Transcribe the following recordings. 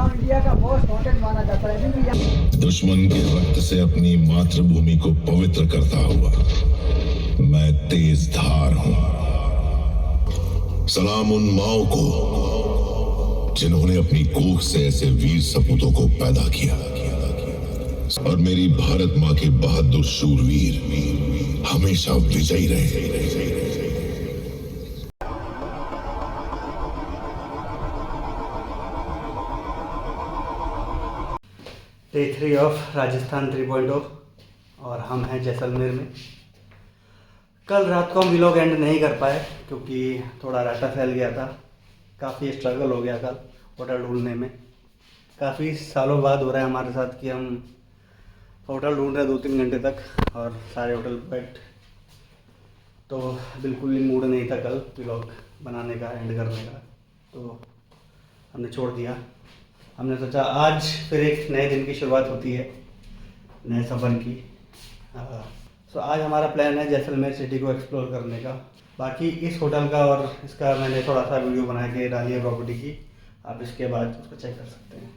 नाम इंडिया का most wanted माना जाता है क्योंकि दुश्मन के वक्त से अपनी मातृभूमि को पवित्र करता हुआ मैं तेज धार हूं। सलाम उन माओ को जिन्होंने अपनी कोख से ऐसे वीर सपूतों को पैदा किया, और मेरी भारत मां के बहादुर शूरवीर हमेशा विजयी रहे। डे 3 ऑफ राजस्थान 3.0 और हम हैं जैसलमेर में। कल रात को हम व्लॉग एंड नहीं कर पाए क्योंकि थोड़ा रास्ता फैल गया था। काफ़ी स्ट्रगल हो गया कल होटल ढूंढने में। काफ़ी सालों बाद हो रहा है हमारे साथ कि हम होटल ढूंढ रहे 2-3 घंटे तक और सारे होटल पेड। तो बिल्कुल भी मूड नहीं था कल व्लॉग बनाने का, एंड करने का, तो हमने छोड़ दिया। हमने सोचा आज फिर एक नए दिन की शुरुआत होती है, नए सफ़र की। सो आज हमारा प्लान है जैसलमेर सिटी को एक्सप्लोर करने का। बाकी इस होटल का और इसका मैंने थोड़ा सा वीडियो बना के डाली है प्रॉपर्टी की, आप इसके बाद उसको चेक कर सकते हैं।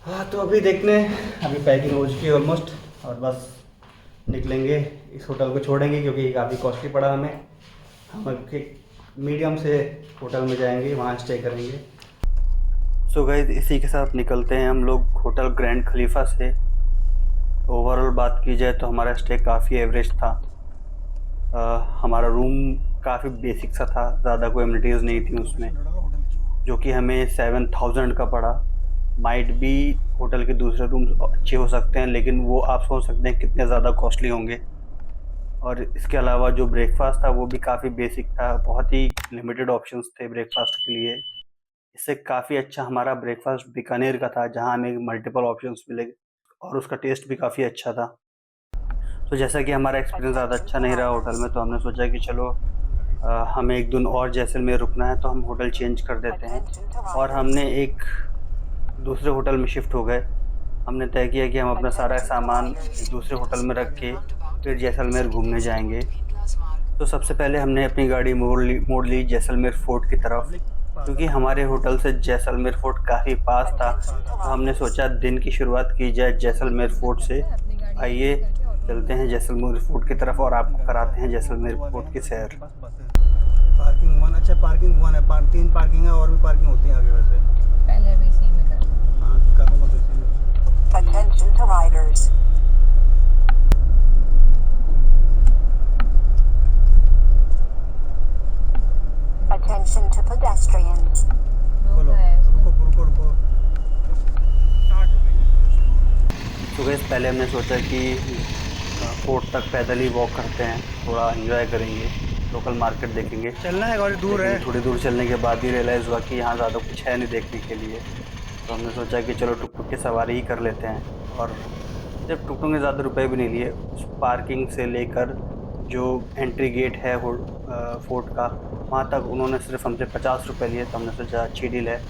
हाँ, तो अभी देखने अभी पैकिंग हो चुकी है ऑलमोस्ट, और बस निकलेंगे। इस होटल को छोड़ेंगे क्योंकि काफ़ी कॉस्टली पड़ा हमें। हम एक मीडियम से होटल में जाएंगे, वहाँ स्टे करेंगे। सो गाइस, इसी के साथ निकलते हैं हम लोग होटल ग्रैंड खलीफा से। ओवरऑल बात की जाए तो हमारा स्टे काफ़ी एवरेज था। हमारा रूम काफ़ी बेसिक सा था, ज़्यादा कोई एमिनिटीज़ नहीं थी उसमें, जो कि हमें 7000 का पड़ा। माइट भी होटल के दूसरे रूम अच्छे हो सकते हैं, लेकिन वो आप सोच सकते हैं कितने ज़्यादा कॉस्टली होंगे। और इसके अलावा जो ब्रेकफास्ट था वो भी काफ़ी बेसिक था, बहुत ही लिमिटेड ऑप्शंस थे ब्रेकफास्ट के लिए। इससे काफ़ी अच्छा हमारा ब्रेकफास्ट बीकानेर का था, जहाँ हमें मल्टीपल ऑप्शंस मिले और उसका टेस्ट भी काफ़ी अच्छा था। तो जैसा कि हमारा एक्सपीरियंस ज़्यादा अच्छा नहीं रहा होटल में, तो हमने सोचा कि चलो हमें एक दिन और जैसलमेर रुकना है, तो हम होटल चेंज कर देते हैं। और हमने एक दूसरे होटल में शिफ्ट हो गए। हमने तय किया कि हम अपना सारा सामान एक दूसरे होटल में रख के फिर जैसलमेर घूमने जाएंगे। तो सबसे पहले हमने अपनी गाड़ी मोड़ ली जैसलमेर फोर्ट की तरफ, क्योंकि हमारे होटल से जैसलमेर फोर्ट काफ़ी पास था। तो हमने सोचा दिन की शुरुआत की जाए जैसलमेर फोर्ट से। आइए चलते हैं जैसलमेर फोर्ट की तरफ और आपको कराते हैं जैसलमेर फोर्ट की सैर। पार्किंग 1, अच्छा पार्किंग 1 है, 3 पार्किंग है, और भी पार्किंग होती है आगे वैसे। पहले भी इसी में कर। हाँ, करूँगा तो इसी में। Attention to riders. Attention to pedestrians. रोका है उसने। रुको रुको। तो गैस, पहले हमने सोचा कि फोर्ट तक पैदल ही वॉक करते हैं, थोड़ा एंजॉय करेंगे, लोकल मार्केट देखेंगे। चलना है और दूर है। थोड़ी दूर चलने के बाद ही रियलाइज़ हुआ कि यहाँ ज़्यादा कुछ है नहीं देखने के लिए। तो हमने सोचा कि चलो टुक टुक की सवारी ही कर लेते हैं। और जब टुक टुक ने ज़्यादा रुपए भी नहीं लिए, उस पार्किंग से लेकर जो एंट्री गेट है फोर्ट का, वहाँ तक उन्होंने सिर्फ हमसे 50 रुपये लिए। तो हमने सोचा अच्छी डील है।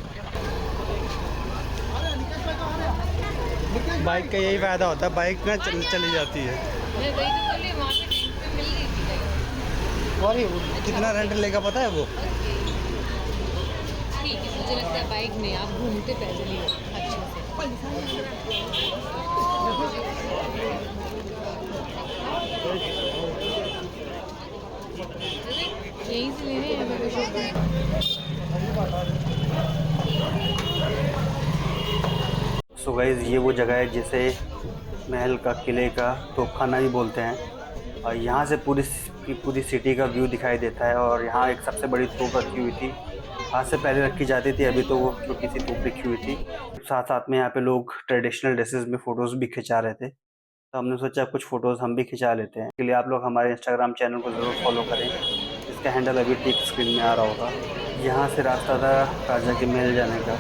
बाइक का यही फ़ायदा होता है, बाइक ना चली जाती है। मैं गई तो पहले वहाँ पे रेंट पे मिल गई थी बाइक। और ये कितना रेंट लेगा पता है वो? ठीक है, मुझे लगता है बाइक में आप घूमते पैदल ही हो अच्छे से। यहीं से लेने हैं मेरे को। सो गाइस, ये वो जगह है जिसे महल का, किले का तोपखाना भी बोलते हैं। और यहाँ से पूरी सिटी का व्यू दिखाई देता है। और यहाँ एक सबसे बड़ी तोप रखी हुई थी, आज से पहले रखी जाती थी, अभी तो वो छोटी सी तोप रखी हुई थी। साथ साथ में यहाँ पे लोग ट्रेडिशनल ड्रेसेस में फ़ोटोज़ भी खिंचा रहे थे। तो हमने सोचा कुछ फ़ोटोज़ हम भी खिंचा लेते हैं। इसके लिए आप लोग हमारे इंस्टाग्राम चैनल को ज़रूर फॉलो करें। इसका हैंडल अभी ठीक स्क्रीन में आ रहा होगा। यहाँ से रास्ता था राजा के महल जाने का,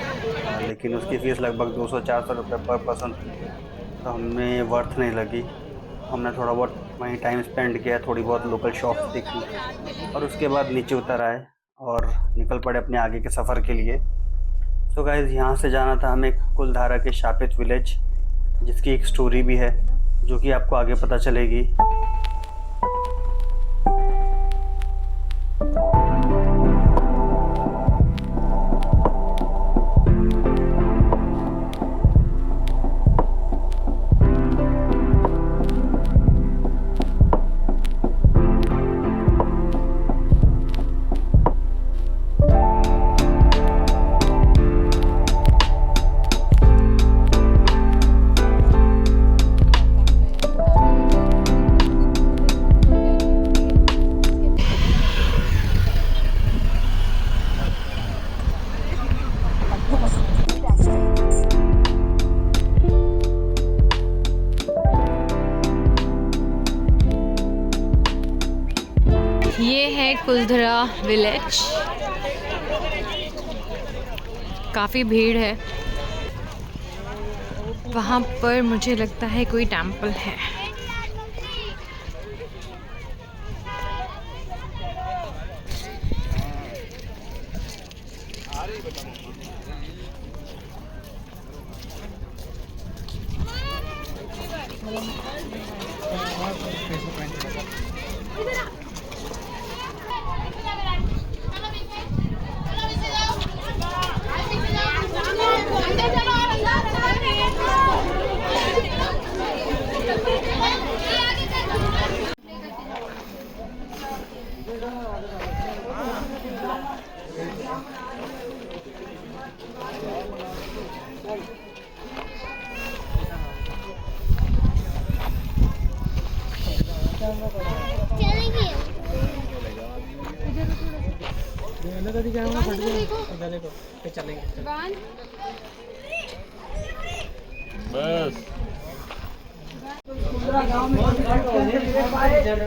लेकिन उसकी फ़ीस लगभग 200-400 रुपये पर पर्सन थी, तो हमें वर्थ नहीं लगी। हमने थोड़ा बहुत वहीं टाइम स्पेंड किया, थोड़ी बहुत लोकल शॉप्स देखी और उसके बाद नीचे उतर आए और निकल पड़े अपने आगे के सफ़र के लिए। सो गाइज़, यहाँ से जाना था हमें कुलधारा के शापित विलेज, जिसकी एक स्टोरी भी है जो कि आपको आगे पता चलेगी। Pedestrians. ये है कुलधरा विलेज। काफ़ी भीड़ है वहाँ पर। मुझे लगता है कोई टेम्पल है।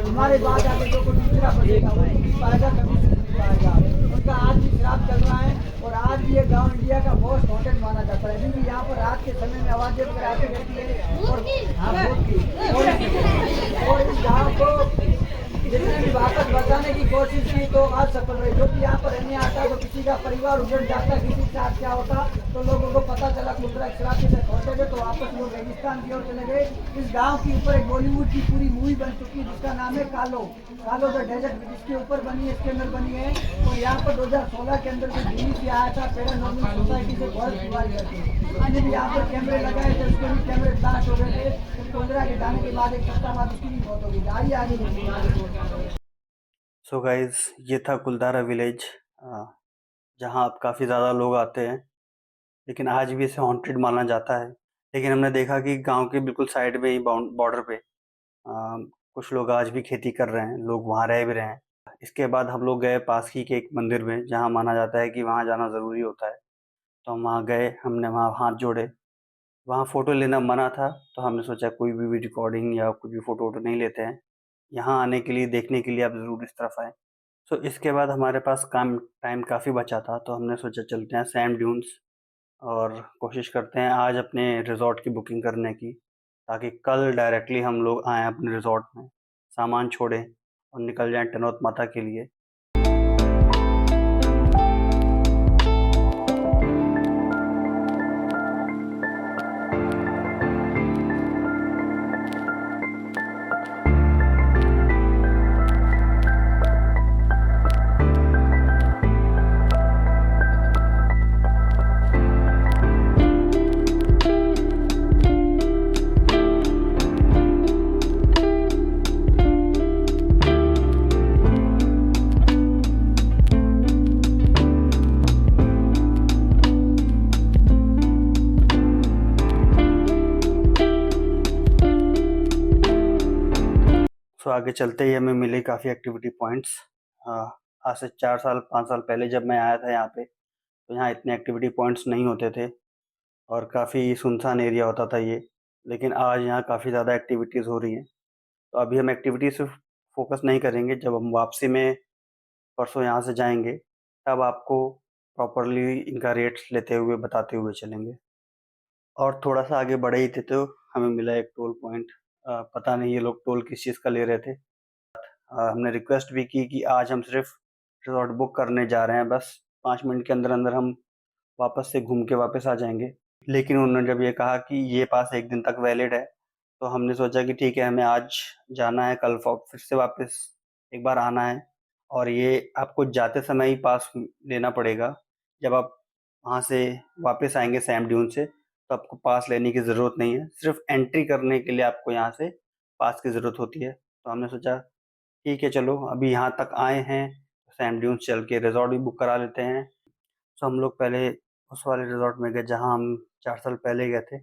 हमारे बाद आगे जो कोई दूसरा बनेगा वो नहीं पाएगा, कभी नहीं पाएगा। उनका आज भी खराब चल रहा है और आज भी ये गांव इंडिया का मोस्ट हॉन्टेड माना जाता है, क्योंकि यहाँ पर रात के समय में आवाजें वगैरह आती रहती है और हाँ भूत की और इस गाँव को जितने भी वापस बचाने की कोशिश की तो आज सफल रही। जो कि यहाँ पर रहने आता तो किसी का परिवार उजड़ जाता, किसी के साथ क्या होता तो लोगों को पता चला कुलधरा शराब से पहुंचे थे तो वापस लोग रेगिस्तान की ओर चले गए। इस गांव के ऊपर एक बॉलीवुड की पूरी मूवी बन चुकी है जिसका नाम है कालो कालो द डेजर्ट, जिसके ऊपर बनी है, इसके अंदर बनी है। तो यहाँ पर 2016 के अंदर जो दिल्ली से आया था पैरानॉर्मल सोसाइटी से बहुत बीमारी करती है, हमने भी यहाँ पर कैमरे लगाए थे, उसके भी कैमरे ब्लास्ट हो गए थे। कुलधरा के जाने के बाद एक सप्ताह बाद उसकी भी मौत हो गई। आइए आगे सो गाइज़, ये था कुलधारा विलेज, जहाँ अब काफ़ी ज़्यादा लोग आते हैं, लेकिन आज भी इसे हॉन्टेड माना जाता है। लेकिन हमने देखा कि गांव के बिल्कुल साइड में ही बॉर्डर पे कुछ लोग आज भी खेती कर रहे हैं, लोग वहाँ रह भी रहे हैं। इसके बाद हम लोग गए पास ही के एक मंदिर में, जहाँ माना जाता है कि वहाँ जाना ज़रूरी होता है। तो हम वहाँ गए, हमने वहाँ हाथ जोड़े। वहाँ फ़ोटो लेना मना था, तो हमने सोचा कोई भी रिकॉर्डिंग या कुछ भी फ़ोटो वोटो नहीं लेते हैं। यहाँ आने के लिए, देखने के लिए आप ज़रूर इस तरफ आएँ। सो इसके बाद हमारे पास टाइम काफ़ी बचा था, तो हमने सोचा चलते हैं सैंड ड्यून्स और कोशिश करते हैं आज अपने रिज़ॉर्ट की बुकिंग करने की, ताकि कल डायरेक्टली हम लोग आएँ अपने रिज़ॉर्ट में, सामान छोड़ें और निकल जाएँ टनौत माता के लिए। सो आगे चलते ही हमें मिले काफ़ी एक्टिविटी पॉइंट्स। आज से 4 साल 5 साल पहले जब मैं आया था यहाँ पे, तो यहाँ इतने एक्टिविटी पॉइंट्स नहीं होते थे और काफ़ी सुनसान एरिया होता था ये। लेकिन आज यहाँ काफ़ी ज़्यादा एक्टिविटीज़ हो रही हैं। तो अभी हम एक्टिविटी सिर्फ फोकस नहीं करेंगे, जब हम वापसी में परसों यहाँ से जाएंगे तब आपको प्रॉपरली इनका रेट्स लेते हुए बताते हुए चलेंगे। और थोड़ा सा आगे बढ़े ही थे तो हमें मिला एक टोल पॉइंट। पता नहीं ये लोग टोल किस चीज़ का ले रहे थे। हमने रिक्वेस्ट भी की कि आज हम सिर्फ रिजॉर्ट बुक करने जा रहे हैं, बस 5 मिनट के अंदर अंदर हम वापस से घूम के वापस आ जाएंगे। लेकिन उन्होंने जब ये कहा कि ये पास 1 दिन तक वैलिड है, तो हमने सोचा कि ठीक है, हमें आज जाना है, कल फिर से वापस एक बार आना है, और ये आपको जाते समय ही पास लेना पड़ेगा। जब आप वहाँ से वापस आएंगे सैम ड्यून से, तो आपको पास लेने की ज़रूरत नहीं है, सिर्फ एंट्री करने के लिए आपको यहाँ से पास की ज़रूरत होती है। तो हमने सोचा ठीक है, चलो अभी यहाँ तक आए हैं, सैम ड्यून चल के रिजॉर्ट भी बुक करा लेते हैं। तो हम लोग पहले उस वाले रिजॉर्ट में गए जहाँ हम 4 साल पहले गए थे,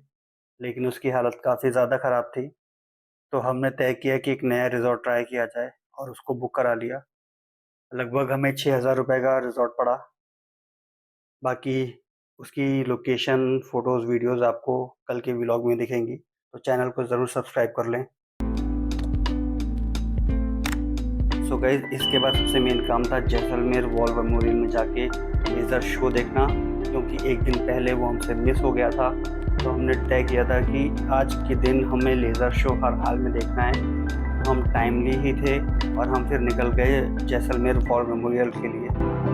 लेकिन उसकी हालत काफ़ी ज़्यादा ख़राब थी। तो हमने तय किया कि एक नया रिजॉर्ट ट्राई किया जाए और उसको बुक करा लिया। लगभग हमें 6,000 रुपये का रिजॉर्ट पड़ा। बाकी उसकी लोकेशन, फ़ोटोज़, वीडियोज़ आपको कल के व्लॉग में दिखेंगी, तो चैनल को ज़रूर सब्सक्राइब कर लें। सो गाइस, इसके बाद सबसे मेन काम था जैसलमेर वॉर मेमोरियल में जाके लेज़र शो देखना, क्योंकि एक दिन पहले वो हमसे मिस हो गया था। तो हमने तय किया था कि आज के दिन हमें लेज़र शो हर हाल में देखना है। तो हम टाइमली ही थे और हम फिर निकल गए जैसलमेर वॉर मेमोरियल के लिए।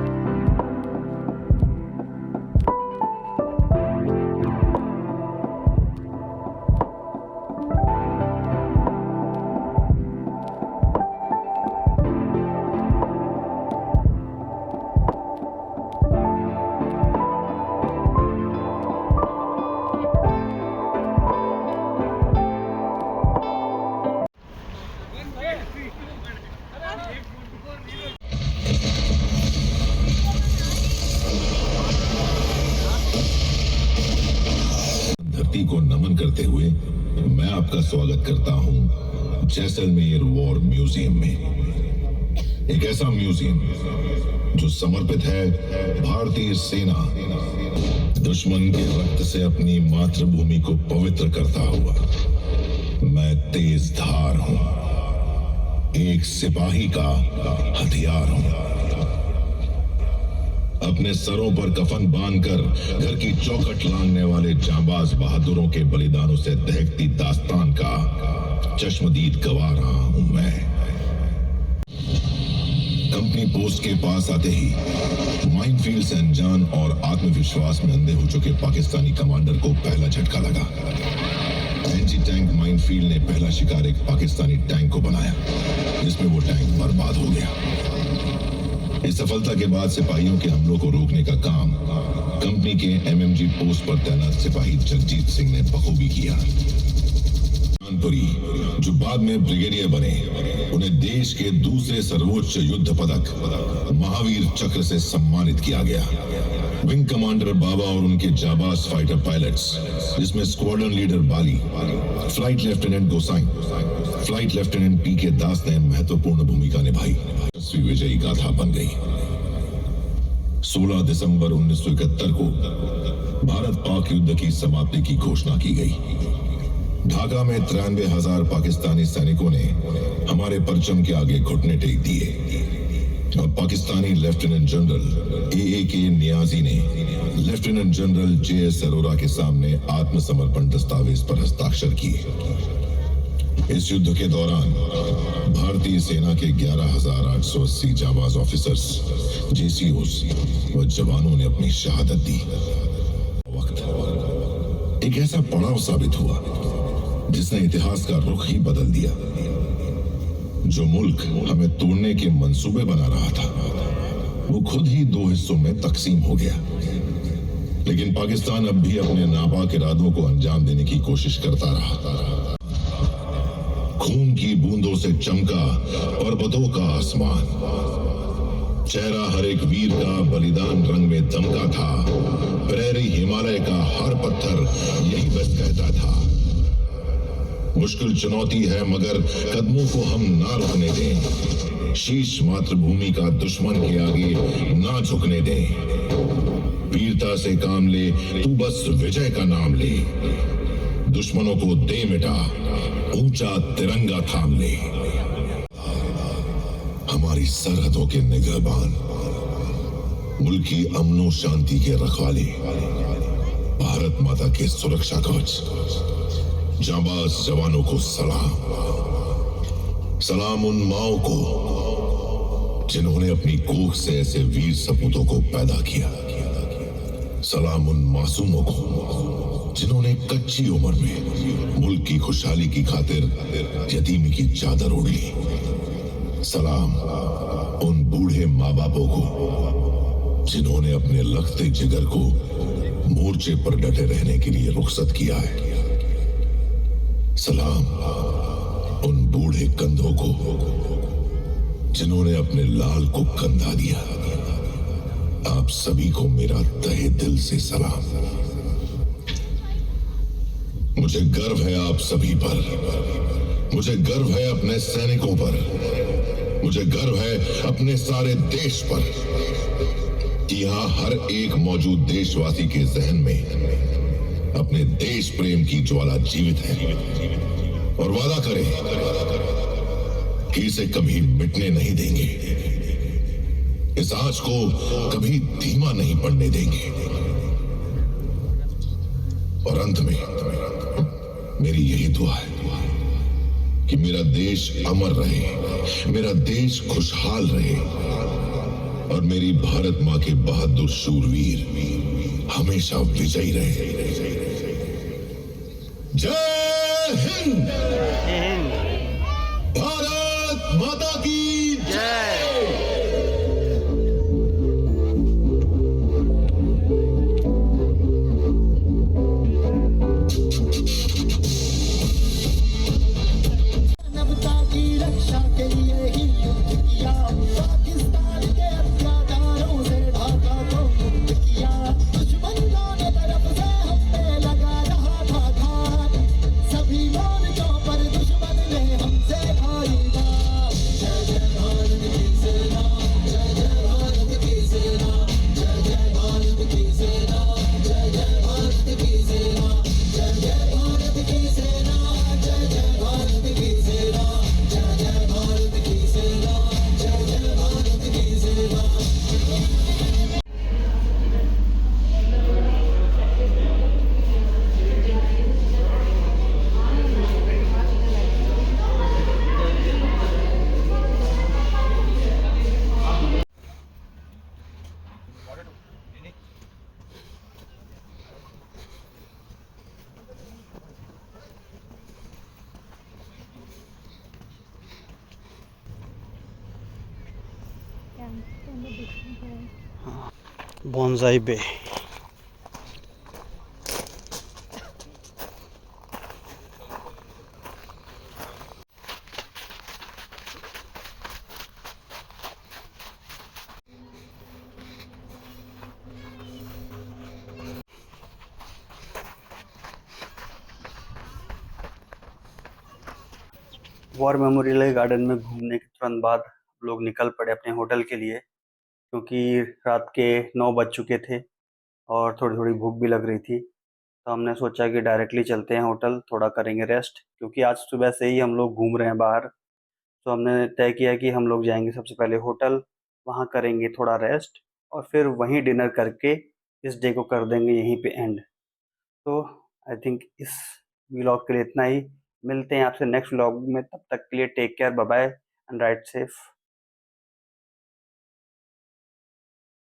धरती को नमन करते हुए मैं आपका स्वागत करता हूं जैसलमेर वॉर म्यूजियम में। एक ऐसा म्यूजियम जो समर्पित है भारतीय सेना, दुश्मन के रक्त से अपनी मातृभूमि को पवित्र करता हुआ। मैं तेज धार हूं, एक सिपाही का हथियार हूं। अपने सरों पर कफन बांधकर घर की चौखट लांघने वाले जांबाज बहादुरों के बलिदानों से दहकती दास्तान का चश्मदीद गवा रहा हूं मैं। कंपनी पोस्ट के पास आते ही माइनफील्ड से अनजान और आत्मविश्वास में अंधे हो चुके पाकिस्तानी कमांडर को पहला झटका लगा। एंटी टैंक माइनफील्ड ने पहला शिकार एक पाकिस्तानी टैंक को बनाया, जिसमें वो टैंक बर्बाद हो गया। इस सफलता के बाद सिपाहियों के हमलों को रोकने का काम कंपनी के एमएमजी पोस्ट पर तैनात सिपाही जगजीत सिंह ने बखूबी किया। कानपुरी, जो बाद में ब्रिगेडियर बने, उन्हें देश के दूसरे सर्वोच्च युद्ध पदक महावीर चक्र से सम्मानित किया गया। विंग कमांडर बाबा और उनके जाबाज फाइटर पायलट्स, जिसमें स्क्वाड्रन लीडर बाली, फ्लाइट लेफ्टिनेंट गोसाई, फ्लाइट लेफ्टिनेंट पीके दास ने महत्वपूर्ण भूमिका निभाई। विजयी गाथा बन गई। 16 दिसंबर 1971 को भारत पाक युद्ध की समाप्ति की घोषणा की गई। ढाका में 93,000 पाकिस्तानी सैनिकों ने हमारे परचम के आगे घुटने टेक दिए और Pakistani lieutenant general AAK Niazi ने लेफ्टिनेंट जनरल JS अरोरा के सामने आत्मसमर्पण दस्तावेज पर हस्ताक्षर किए। इस युद्ध के दौरान भारतीय सेना के 11,880 जाबाज ऑफिसर्स, JCOs व जवानों ने अपनी शहादत दी। वक्त एक ऐसा पड़ाव साबित हुआ जिसने इतिहास का रुख ही बदल दिया। जो मुल्क हमें तोड़ने के मंसूबे बना रहा था, वो खुद ही 2 हिस्सों में तकसीम हो गया। लेकिन पाकिस्तान अब भी अपने नापाक इरादों को अंजाम देने की कोशिश करता रहा। खून की बूंदों से चमका पर्वतों का आसमान, चेहरा हर एक वीर का बलिदान रंग में दमका था। प्रेरी हिमालय का हर पत्थर यही बस कहता था, मुश्किल चुनौती है मगर कदमों को हम ना रुकने दें। शीश मातृभूमि का दुश्मन के आगे ना झुकने दें। वीरता से काम ले, तू बस विजय का नाम ले। दुश्मनों को दे मिटा, ऊंचा तिरंगा थाम ले। हमारी सरहदों के निगहबान, मुल्क की अमनो शांति के रखवाले, भारत माता के सुरक्षा कवच, जांबाज जवानों को सलाम। सलाम उन माओं को जिन्होंने अपनी कोख से ऐसे वीर सपूतों को पैदा किया। सलाम उन मासूमों को जिन्होंने कच्ची उम्र में मुल्क की खुशहाली की खातिर यतीमी की चादर ओढ़ ली। सलाम उन बूढ़े माँ बापों को जिन्होंने अपने लखते जिगर को मोर्चे पर डटे रहने के लिए रुखसत किया है। सलाम उन बूढ़े कंधों को जिन्होंने अपने लाल को कंधा दिया। आप सभी को मेरा तहे दिल से सलाम। मुझे गर्व है आप सभी पर। मुझे गर्व है अपने सैनिकों पर। मुझे गर्व है अपने सारे देश पर कि यहां हर एक मौजूद देशवासी के जहन में अपने देश प्रेम की ज्वाला जीवित है। और वादा करें कि इसे कभी मिटने नहीं देंगे, इस आंच को कभी धीमा नहीं पड़ने देंगे। और अंत में मेरी यही दुआ है कि मेरा देश अमर रहे, मेरा देश खुशहाल रहे और मेरी भारत मां के बहादुर शूरवीर हमेशा विजयी रहे। जय हिंद। भारत माता की जय। मानवता की रक्षा के लिए ही युद्ध किया, पाकिस्तान के अत्याचारों से ढाका को मुक्त किया। दुश्मनों ने तरफ से हम पे लगा रहा था घात, सभी मोर्चों पर दुश्मन ने हमसे भारी बात। जय जय भारत की सेना, जय जय भारत की सेना, जय जय भारत की सेना, जय जय भारत की सेना, जय जय भारत की सेना, जय जय भारत की सेना, जय जय भारत की सेना, जय जय भारत की सेना। बॉन्साई बे। वॉर मेमोरियल गार्डन में घूमने के तुरंत बाद लोग निकल पड़े अपने होटल के लिए, क्योंकि रात के 9 बज चुके थे और थोड़ी थोड़ी भूख भी लग रही थी। तो हमने सोचा कि डायरेक्टली चलते हैं होटल, थोड़ा करेंगे रेस्ट, क्योंकि आज सुबह से ही हम लोग घूम रहे हैं बाहर। तो हमने तय किया कि हम लोग जाएंगे सबसे पहले होटल, वहाँ करेंगे थोड़ा रेस्ट और फिर वहीं डिनर करके इस डे को कर देंगे यहीं पे एंड। तो आई थिंक इस व्लॉग के लिए इतना ही। मिलते हैं आपसे नेक्स्ट व्लॉग में, तब तक के लिए take care, bye bye and ride safe.